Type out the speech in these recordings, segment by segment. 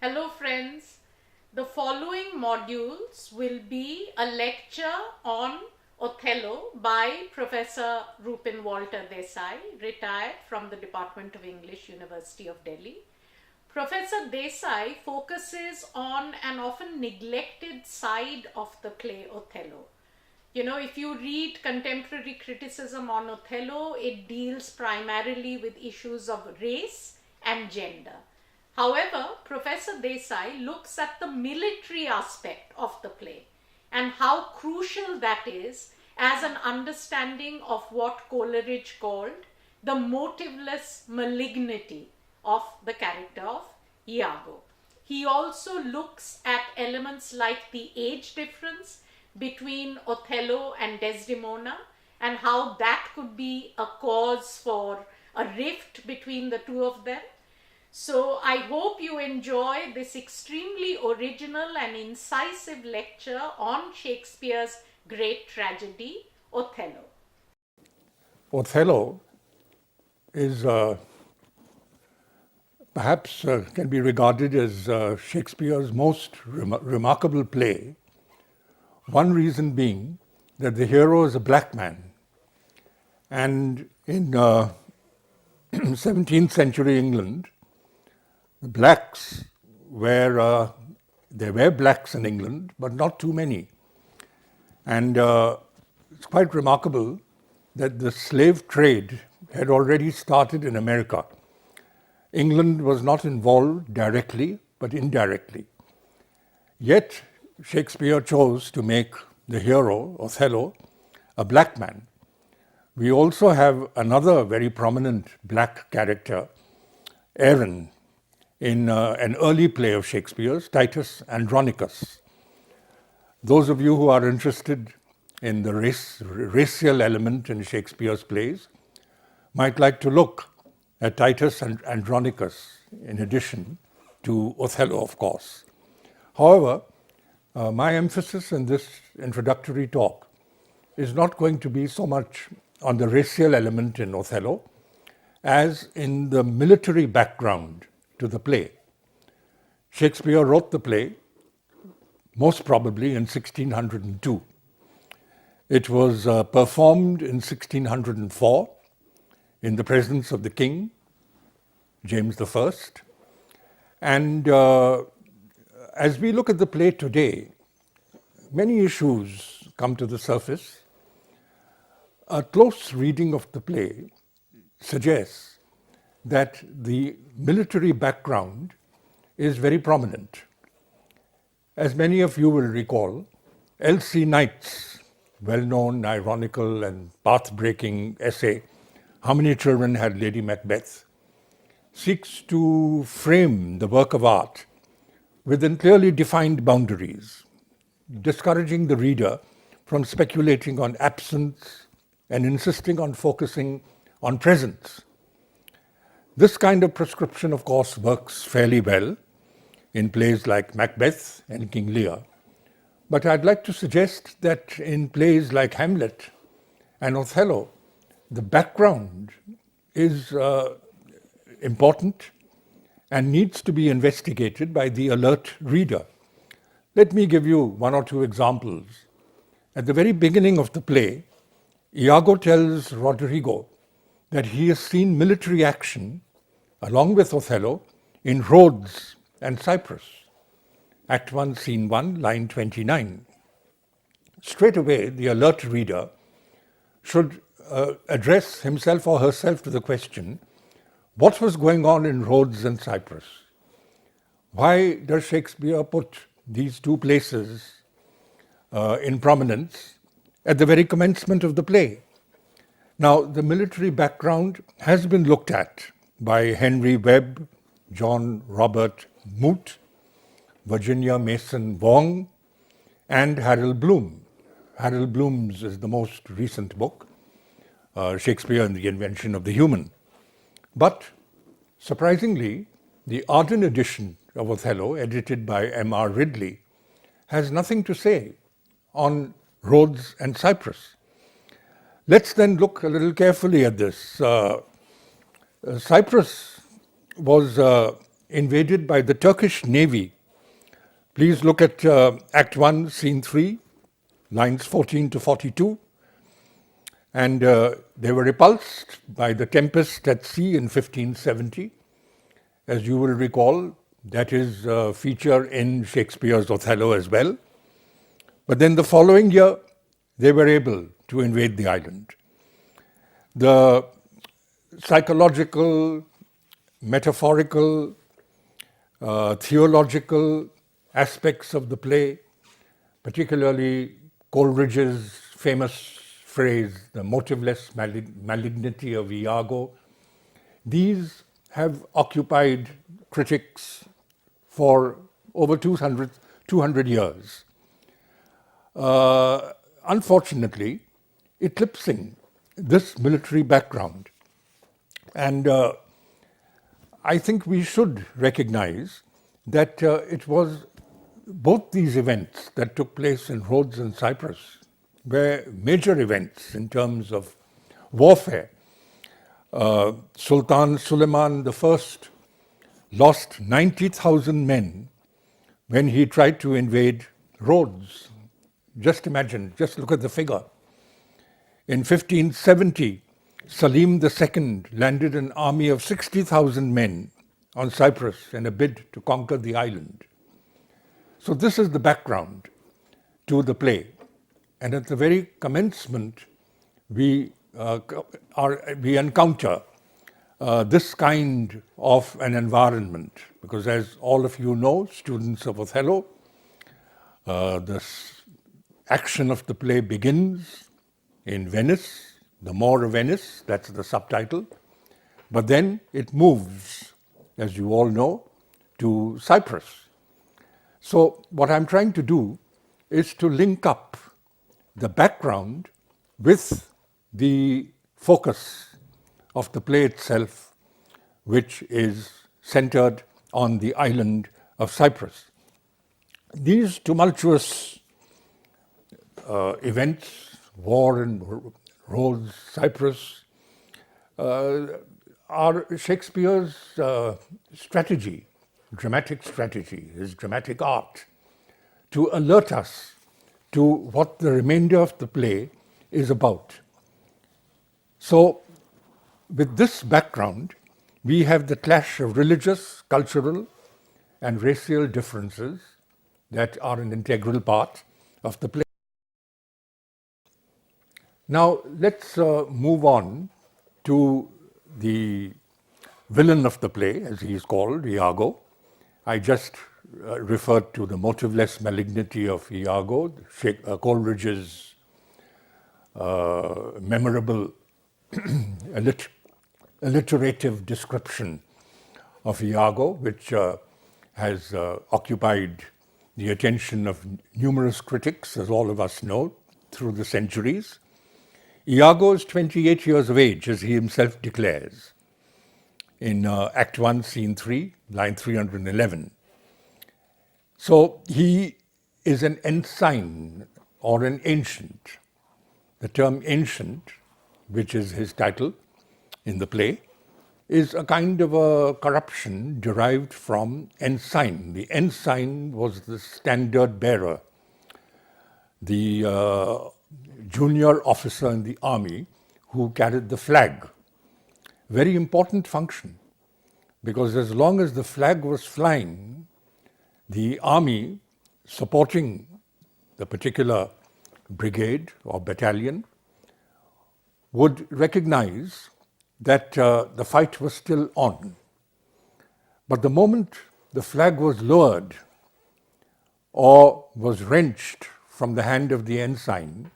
Hello friends, the following modules will be a lecture on Othello by Professor Rupin Walter Desai, retired from the Department of English, University of Delhi. Professor Desai focuses on an often neglected side of the play Othello. If you read contemporary criticism on Othello, it deals primarily with issues of race and gender. However, Professor Desai looks at the military aspect of the play and how crucial that is as an understanding of what Coleridge called the motiveless malignity of the character of Iago. He also looks at elements like the age difference between Othello and Desdemona and how that could be a cause for a rift between the two of them. So I hope you enjoy this extremely original and incisive lecture on Shakespeare's great tragedy, Othello. Othello is perhaps can be regarded as Shakespeare's most remarkable play. One reason being that the hero is a black man. And in 17th century England, the blacks were, there were blacks in England, but not too many. And it's quite remarkable that the slave trade had already started in America. England was not involved directly, but indirectly. Yet, Shakespeare chose to make the hero, Othello, a black man. We also have another very prominent black character, Aaron, in an early play of Shakespeare's, Titus Andronicus. Those of you who are interested in the racial element in Shakespeare's plays might like to look at Titus and Andronicus in addition to Othello, of course. However, my emphasis in this introductory talk is not going to be so much on the racial element in Othello as in the military background to the play. Shakespeare wrote the play most probably in 1602. It was performed in 1604 in the presence of the king, James I. And as we look at the play today, many issues come to the surface. A close reading of the play suggests that the military background is very prominent. As many of you will recall, L.C. Knight's well-known, ironical and path-breaking essay, How Many Children Had Lady Macbeth?, seeks to frame the work of art within clearly defined boundaries, discouraging the reader from speculating on absence and insisting on focusing on presence. This kind of prescription, of course, works fairly well in plays like Macbeth and King Lear. But I'd like to suggest that in plays like Hamlet and Othello, the background is important and needs to be investigated by the alert reader. Let me give you one or two examples. At the very beginning of the play, Iago tells Roderigo that he has seen military action, along with Othello, in Rhodes and Cyprus. Act 1, Scene 1, line 29. Straight away, the alert reader should address himself or herself to the question, what was going on in Rhodes and Cyprus? Why does Shakespeare put these two places in prominence at the very commencement of the play? Now, the military background has been looked at by Henry Webb, John Robert Moot, Virginia Mason Wong, and Harold Bloom. Harold Bloom's is the most recent book, Shakespeare and the Invention of the Human. But, surprisingly, the Arden edition of Othello, edited by M.R. Ridley, has nothing to say on Rhodes and Cyprus. Let's then look a little carefully at this. Cyprus was invaded by the Turkish Navy. Please look at Act 1, Scene 3, lines 14 to 42. And they were repulsed by the tempest at sea in 1570. As you will recall, that is a feature in Shakespeare's Othello as well. But then the following year, they were able to invade the island. The psychological, metaphorical, theological aspects of the play, particularly Coleridge's famous phrase, the motiveless malignity of Iago, these have occupied critics for over 200 years. Unfortunately, eclipsing this military background. And I think we should recognize that it was both these events that took place in Rhodes and Cyprus were major events in terms of warfare. Sultan Suleiman I lost 90,000 men when he tried to invade Rhodes. Just imagine, just look at the figure. In 1570, Salim II landed an army of 60,000 men on Cyprus in a bid to conquer the island. So this is the background to the play. And at the very commencement, we encounter this kind of an environment, because as all of you know, students of Othello, the action of the play begins in Venice, the Moor of Venice, that's the subtitle, but then it moves, as you all know, to Cyprus. So what I'm trying to do is to link up the background with the focus of the play itself, which is centered on the island of Cyprus. These tumultuous events, war in Rhodes, Cyprus, are Shakespeare's strategy, dramatic strategy, his dramatic art, to alert us to what the remainder of the play is about. So, with this background, we have the clash of religious, cultural, and racial differences that are an integral part of the play. Now, let's move on to the villain of the play, as he is called, Iago. I just referred to the motiveless malignity of Iago, Coleridge's memorable alliterative description of Iago, which has occupied the attention of numerous critics, as all of us know, through the centuries. Iago is 28 years of age, as he himself declares in Act 1, Scene 3, line 311. So he is an ensign or an ancient. The term ancient, which is his title in the play, is a kind of a corruption derived from ensign. The ensign was the standard bearer, the junior officer in the army who carried the flag. Very important function, because as long as the flag was flying, the army supporting the particular brigade or battalion would recognize that the fight was still on. But the moment the flag was lowered or was wrenched from the hand of the ensign,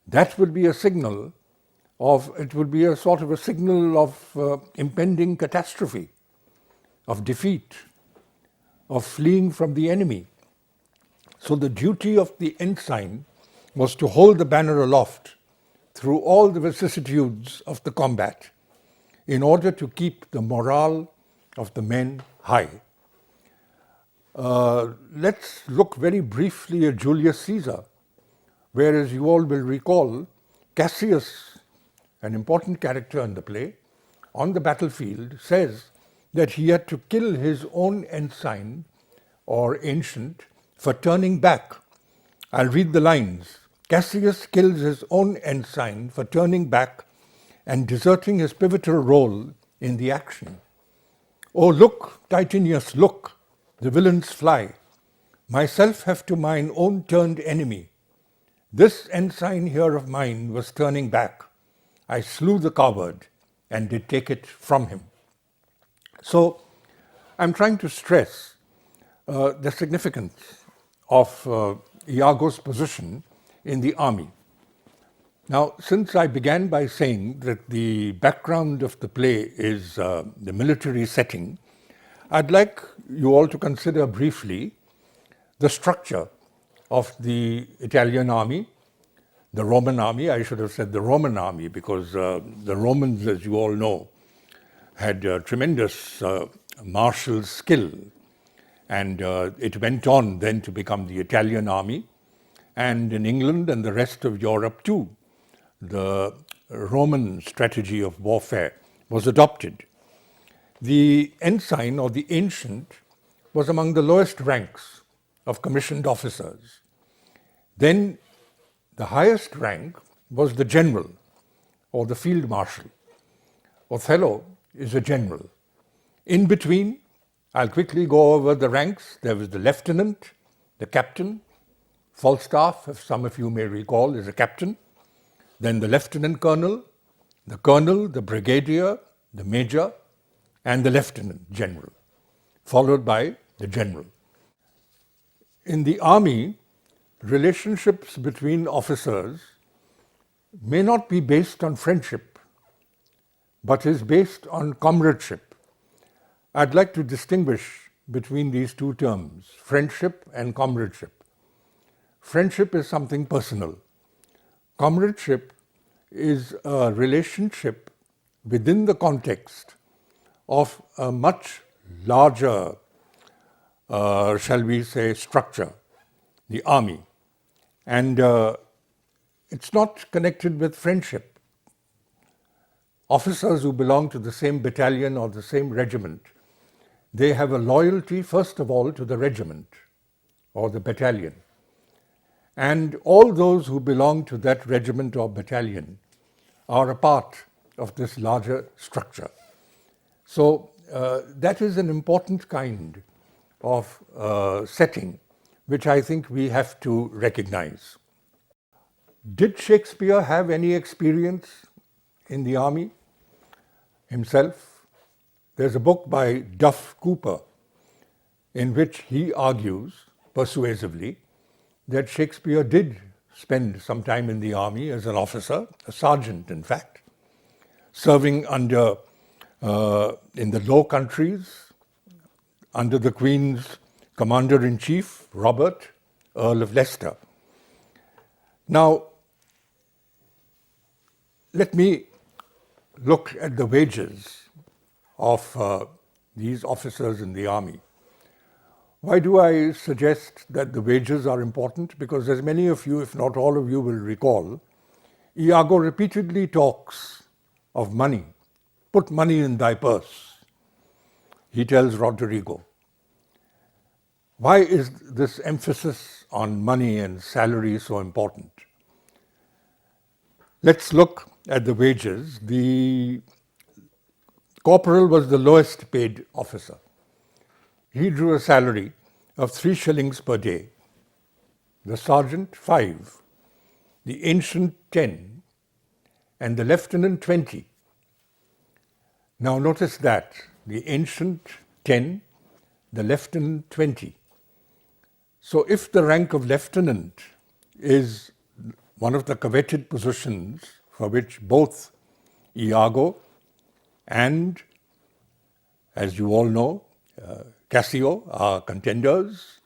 that would be a signal of, it would be a sort of a signal of impending catastrophe, of defeat, of fleeing from the enemy. So the duty of the ensign was to hold the banner aloft through all the vicissitudes of the combat in order to keep the morale of the men high. Let's look very briefly at Julius Caesar, where, as you all will recall, Cassius, an important character in the play, on the battlefield says that he had to kill his own ensign or ancient for turning back. I'll read the lines. Cassius kills his own ensign for turning back and deserting his pivotal role in the action. Oh, look, Titinius, look, the villains fly. Myself have to mine own turned enemy. This ensign here of mine was turning back. I slew the coward and did take it from him. So I'm trying to stress the significance of Iago's position in the army. Now, since I began by saying that the background of the play is the military setting, I'd like you all to consider briefly the structure of the Italian army, the Roman army. I should have said the Roman army because the Romans, as you all know, had tremendous martial skill, and it went on then to become the Italian army, and in England and the rest of Europe too, the Roman strategy of warfare was adopted. The ensign or the ancient was among the lowest ranks of commissioned officers. Then the highest rank was the general or the field marshal. Othello is a general. In between, I'll quickly go over the ranks. There was the lieutenant, the captain, Falstaff, if some of you may recall, is a captain. Then the lieutenant colonel, the brigadier, the major, and the lieutenant general, followed by the general. In the army, relationships between officers may not be based on friendship, but is based on comradeship. I'd like to distinguish between these two terms, friendship and comradeship. Friendship is something personal. Comradeship is a relationship within the context of a much larger, shall we say, structure, the army. And it's not connected with friendship. Officers who belong to the same battalion or the same regiment, they have a loyalty, first of all, to the regiment or the battalion. And all those who belong to that regiment or battalion are a part of this larger structure. So that is an important kind of setting which I think we have to recognize. Did Shakespeare have any experience in the army himself? There's a book by Duff Cooper in which he argues persuasively that Shakespeare did spend some time in the army as an officer, a sergeant in fact, serving under in the Low Countries under the Queen's Commander-in-Chief, Robert, Earl of Leicester. Now, let me look at the wages of these officers in the army. Why do I suggest that the wages are important? Because as many of you, if not all of you, will recall, Iago repeatedly talks of money. Put money in thy purse, he tells Roderigo. Why is this emphasis on money and salary so important? Let's look at the wages. The corporal was the lowest paid officer. He drew a salary of 3 shillings per day, the sergeant 5, the ancient 10, and the lieutenant 20. Now notice that, the ancient 10, the lieutenant 20. So if the rank of lieutenant is one of the coveted positions for which both Iago and, as you all know, Cassio are contenders,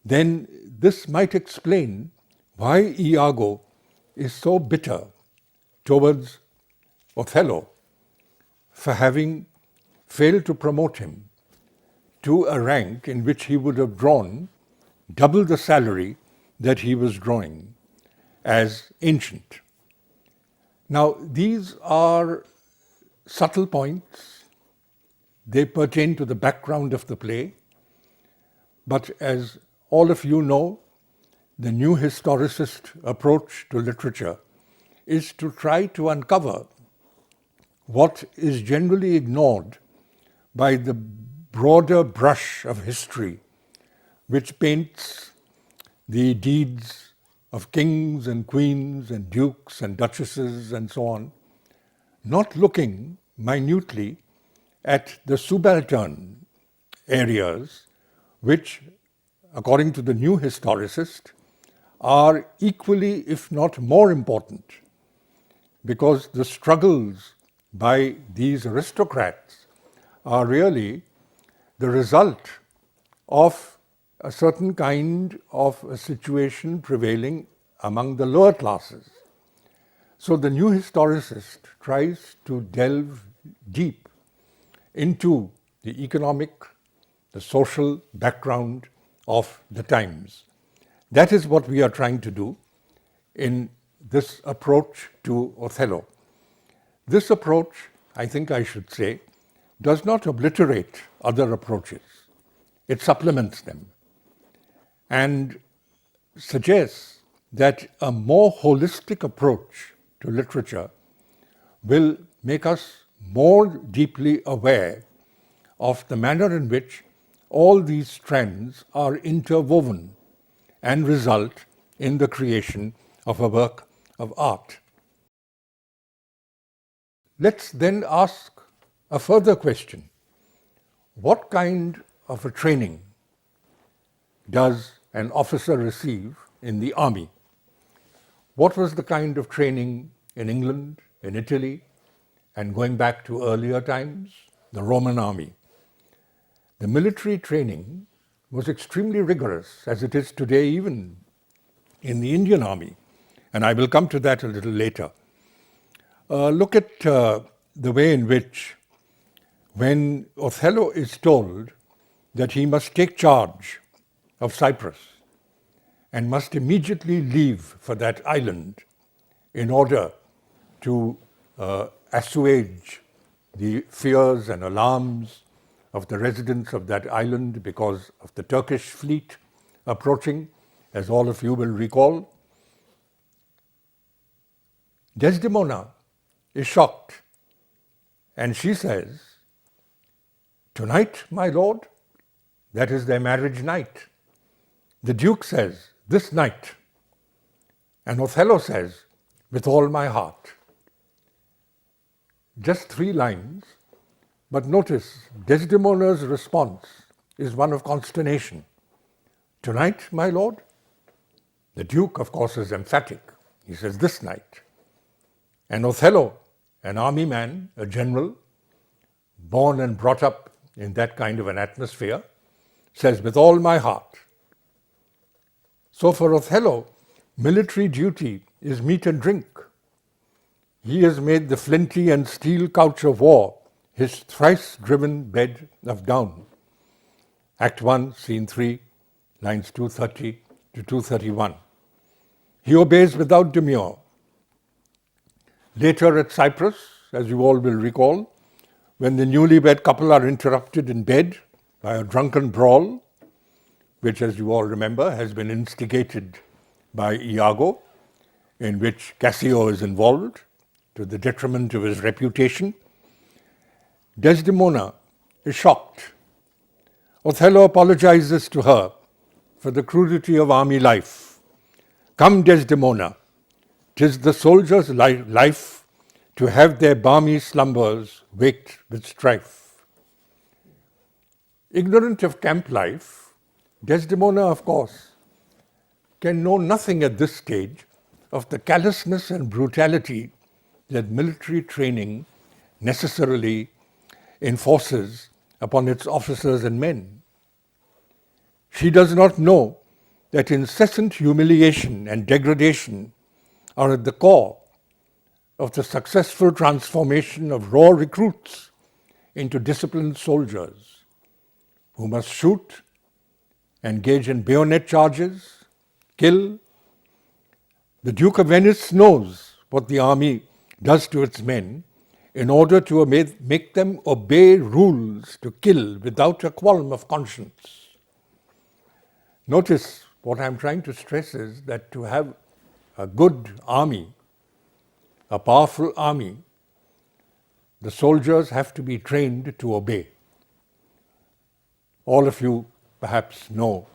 then this might explain why Iago is so bitter towards Othello for having failed to promote him to a rank in which he would have drawn double the salary that he was drawing as ancient. Now, these are subtle points, they pertain to the background of the play. But as all of you know, the new historicist approach to literature is to try to uncover what is generally ignored by the broader brush of history, which paints the deeds of kings and queens and dukes and duchesses and so on, not looking minutely at the subaltern areas which, according to the new historicist, are equally, if not more important, because the struggles by these aristocrats are really the result of a certain kind of a situation prevailing among the lower classes. So the new historicist tries to delve deep into the economic, the social background of the times. That is what we are trying to do in this approach to Othello. This approach, I think I should say, does not obliterate other approaches. It supplements them and suggests that a more holistic approach to literature will make us more deeply aware of the manner in which all these strands are interwoven and result in the creation of a work of art. Let's then ask a further question. What kind of a training does an officer receive in the army? What was the kind of training in England, in Italy, and going back to earlier times, the Roman army? The military training was extremely rigorous, as it is today even in the Indian army, and I will come to that a little later. Look at the way in which, when Othello is told that he must take charge of Cyprus and must immediately leave for that island in order to assuage the fears and alarms of the residents of that island because of the Turkish fleet approaching, as all of you will recall. Desdemona is shocked, and she says, "Tonight, my lord?" That is their marriage night. The Duke says, "This night." And Othello says, "With all my heart." Just 3 lines, but notice Desdemona's response is one of consternation. "Tonight, my lord?" The Duke, of course, is emphatic. He says, "This night." And Othello, an army man, a general, born and brought up in that kind of an atmosphere, says, "With all my heart." So for Othello, military duty is meat and drink. He has made the flinty and steel couch of war his thrice-driven bed of down. Act 1, Scene 3, lines 230 to 231. He obeys without demur. Later at Cyprus, as you all will recall, when the newlywed couple are interrupted in bed by a drunken brawl, which, as you all remember, has been instigated by Iago, in which Cassio is involved to the detriment of his reputation, Desdemona is shocked. Othello apologizes to her for the crudity of army life. "Come, Desdemona, 'tis the soldier's life to have their balmy slumbers waked with strife." Ignorant of camp life, Desdemona, of course, can know nothing at this stage of the callousness and brutality that military training necessarily enforces upon its officers and men. She does not know that incessant humiliation and degradation are at the core of the successful transformation of raw recruits into disciplined soldiers who must shoot, engage in bayonet charges, kill. The Duke of Venice knows what the army does to its men in order to make them obey rules to kill without a qualm of conscience. Notice what I'm trying to stress is that to have a good army, a powerful army, the soldiers have to be trained to obey. All of you perhaps know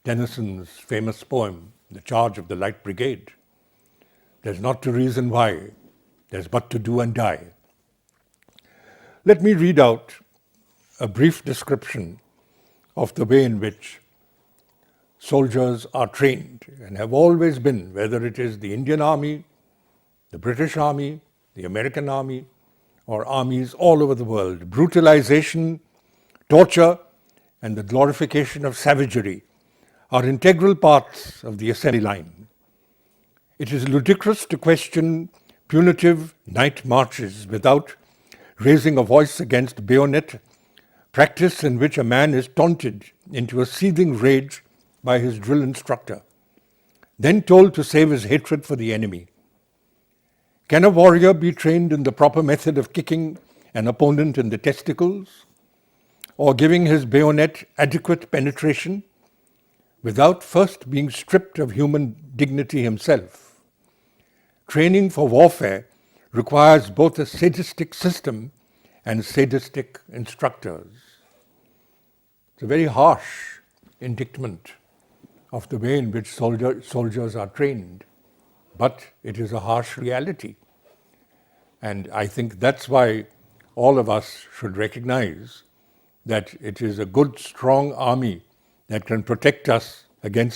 Tennyson's famous poem, The Charge of the Light Brigade. There's not to reason why, there's but to do and die. Let me read out a brief description of the way in which soldiers are trained and have always been, whether it is the Indian Army, the British Army, the American Army, or armies all over the world. Brutalization, torture, and the glorification of savagery are integral parts of the assembly line. It is ludicrous to question punitive night marches without raising a voice against bayonet practice in which a man is taunted into a seething rage by his drill instructor, then told to save his hatred for the enemy. Can a warrior be trained in the proper method of kicking an opponent in the testicles or giving his bayonet adequate penetration without first being stripped of human dignity himself? Training for warfare requires both a sadistic system and sadistic instructors. It's a very harsh indictment of the way in which soldiers are trained, but it is a harsh reality. And I think that's why all of us should recognize that it is a good, strong army that can protect us against